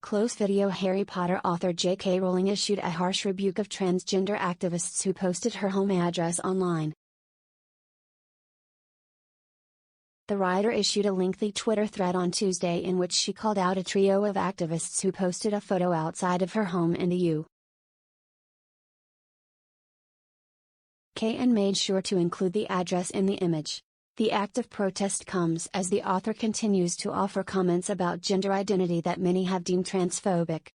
close video. Harry Potter author J.K. Rowling issued a harsh rebuke of transgender activists who posted her home address online. The writer issued a lengthy Twitter thread on Tuesday in which she called out a trio of activists who posted a photo outside of her home in the UK and made sure to include the address in the image. The act of protest comes as the author continues to offer comments about gender identity that many have deemed transphobic.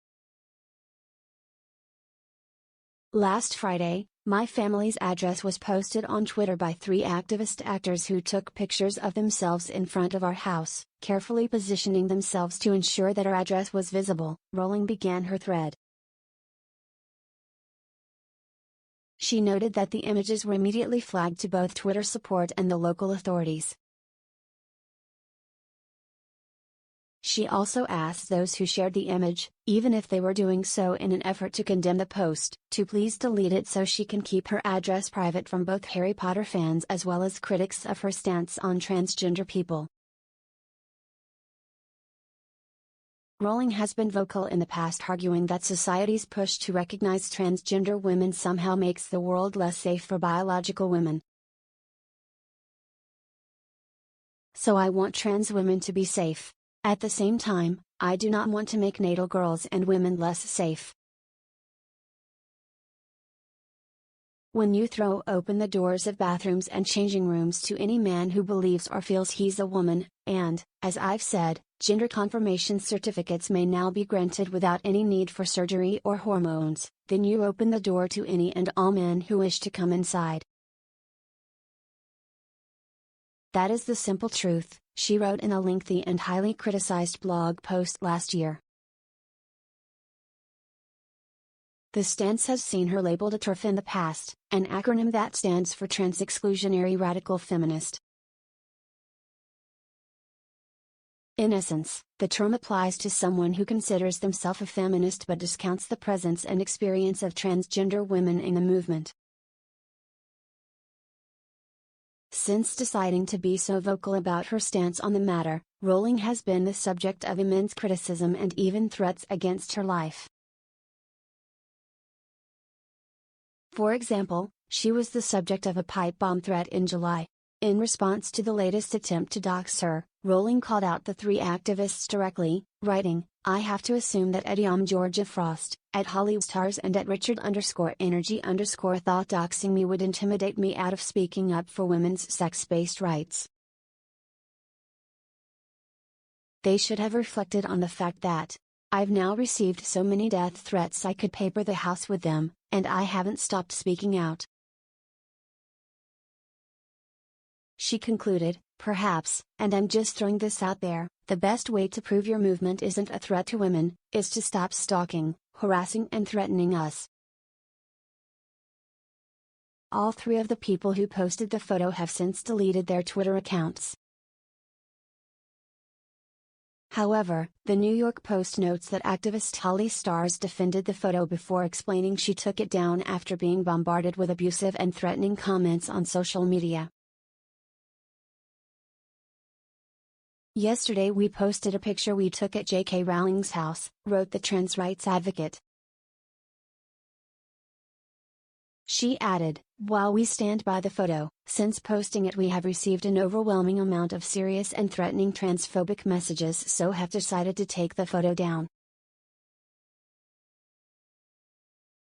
Last Friday, my family's address was posted on Twitter by 3 activist actors who took pictures of themselves in front of our house, carefully positioning themselves to ensure that our address was visible. Rowling began her thread. She noted that the images were immediately flagged to both Twitter support and the local authorities. She also asked those who shared the image, even if they were doing so in an effort to condemn the post, to please delete it so she can keep her address private from both Harry Potter fans as well as critics of her stance on transgender people. Rowling has been vocal in the past, arguing that society's push to recognize transgender women somehow makes the world less safe for biological women. So I want trans women to be safe. At the same time, I do not want to make natal girls and women less safe. When you throw open the doors of bathrooms and changing rooms to any man who believes or feels he's a woman, and, as I've said, gender confirmation certificates may now be granted without any need for surgery or hormones, then you open the door to any and all men who wish to come inside. That is the simple truth, she wrote in a lengthy and highly criticized blog post last year. The stance has seen her labeled a TERF in the past, an acronym that stands for Trans-Exclusionary Radical Feminist. In essence, the term applies to someone who considers themselves a feminist but discounts the presence and experience of transgender women in the movement. Since deciding to be so vocal about her stance on the matter, Rowling has been the subject of immense criticism and even threats against her life. For example, she was the subject of a pipe bomb threat in July. In response to the latest attempt to dox her, Rowling called out the 3 activists directly, writing, "I have to assume that at Georgia Frost, at Hollystars and at Richard_Energy_ thought doxing me would intimidate me out of speaking up for women's sex-based rights. They should have reflected on the fact that I've now received so many death threats I could paper the house with them, and I haven't stopped speaking out." She concluded, "Perhaps, and I'm just throwing this out there, the best way to prove your movement isn't a threat to women, is to stop stalking, harassing and threatening us." All 3 of the people who posted the photo have since deleted their Twitter accounts. However, the New York Post notes that activist Holly Stars defended the photo before explaining she took it down after being bombarded with abusive and threatening comments on social media. "Yesterday we posted a picture we took at J.K. Rowling's house," wrote the trans rights advocate. She added, "While we stand by the photo, since posting it we have received an overwhelming amount of serious and threatening transphobic messages, so have decided to take the photo down."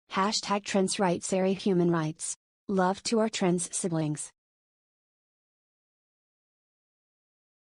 #TransRightsAreaHumanRights. Love to our trans siblings.